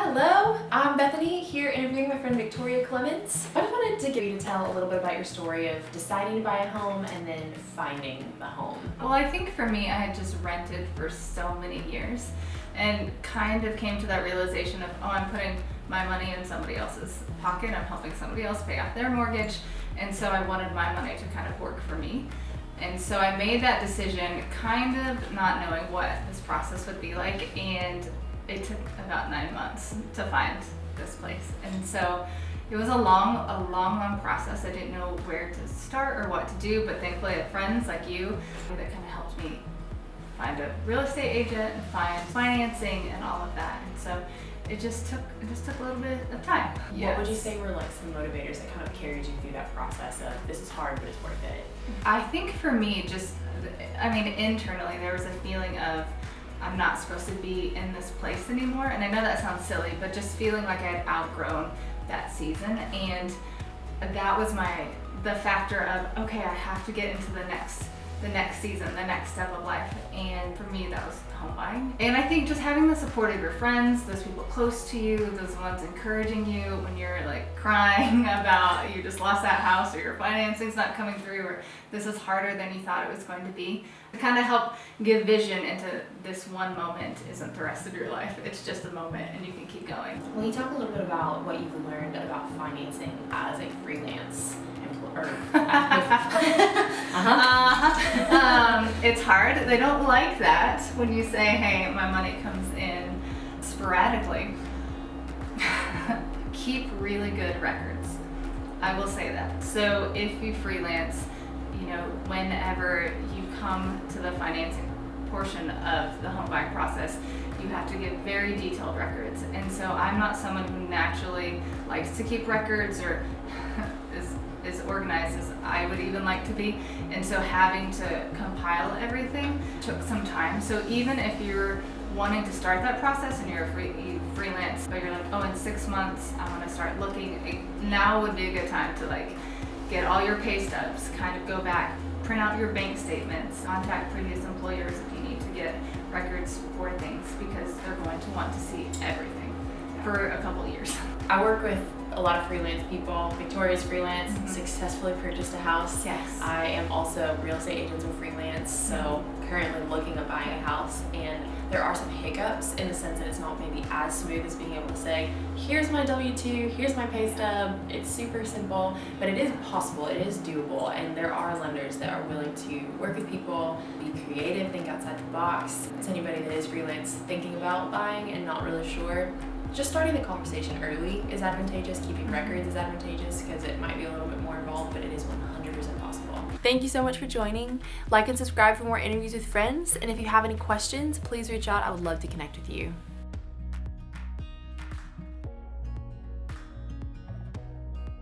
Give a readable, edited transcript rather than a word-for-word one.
Hello, I'm Bethany here interviewing my friend Victoria Clemmons. I just wanted to get you to tell a little bit about your story of deciding to buy a home and then finding the home. Well, I think for me, I had just rented for so many years and kind of came to that realization of, oh, I'm putting my money in somebody else's pocket. I'm helping somebody else pay off their mortgage. And so I wanted my money to kind of work for me. And so I made that decision kind of not knowing what this process would be like. And it took about 9 months to find this place. And so it was a long process. I didn't know where to start or what to do, but thankfully I had friends like you that kind of helped me find a real estate agent and find financing and all of that. And so it just took a little bit of time. Yes. What would you say were like some motivators that kind of carried you through that process of this is hard but it's worth it? I think for me, internally there was a feeling of I'm not supposed to be in this place anymore. And I know that sounds silly, but just feeling like I had outgrown that season. And that was the factor of, okay, I have to get into the next season, the next step of life. And for me, that was home buying. And I think just having the support of your friends, those people close to you, those ones encouraging you when you're like crying about you just lost that house or your financing's not coming through or this is harder than you thought it was going to be. To kind of help give vision into this one moment isn't the rest of your life. It's just a moment and you can keep going. Will you talk a little bit about what you've learned about financing as a freelance employer? It's hard. They don't like that when you say, hey, my money comes in sporadically. Keep really good records. I will say that. So if you freelance, whenever you come to the financing portion of the home buying process, you have to give very detailed records. And so I'm not someone who naturally likes to keep records or is as organized as I would even like to be. And so having to compile everything took some time. So even if you're wanting to start that process and you freelance, but you're like, oh, in 6 months I want to start looking, now would be a good time to get all your pay stubs, kind of go back, print out your bank statements, contact previous employers if you need to get records for things, because they're going to want to see everything for a couple years. I work with a lot of freelance people. Victoria's freelance, successfully purchased a house. Yes. I am also real estate agents and freelance, so currently looking at buying a house, and there are some hiccups in the sense that it's not maybe as smooth as being able to say, here's my W-2, here's my pay stub. It's super simple, but it is possible, it is doable, and there are lenders that are willing to work with people, be creative, think outside the box. To anybody that is freelance thinking about buying and not really sure, just starting the conversation early is advantageous. Keeping records is advantageous because it might be a little bit more involved, but it is 100% possible. Thank you so much for joining. Like and subscribe for more interviews with friends. And if you have any questions, please reach out. I would love to connect with you.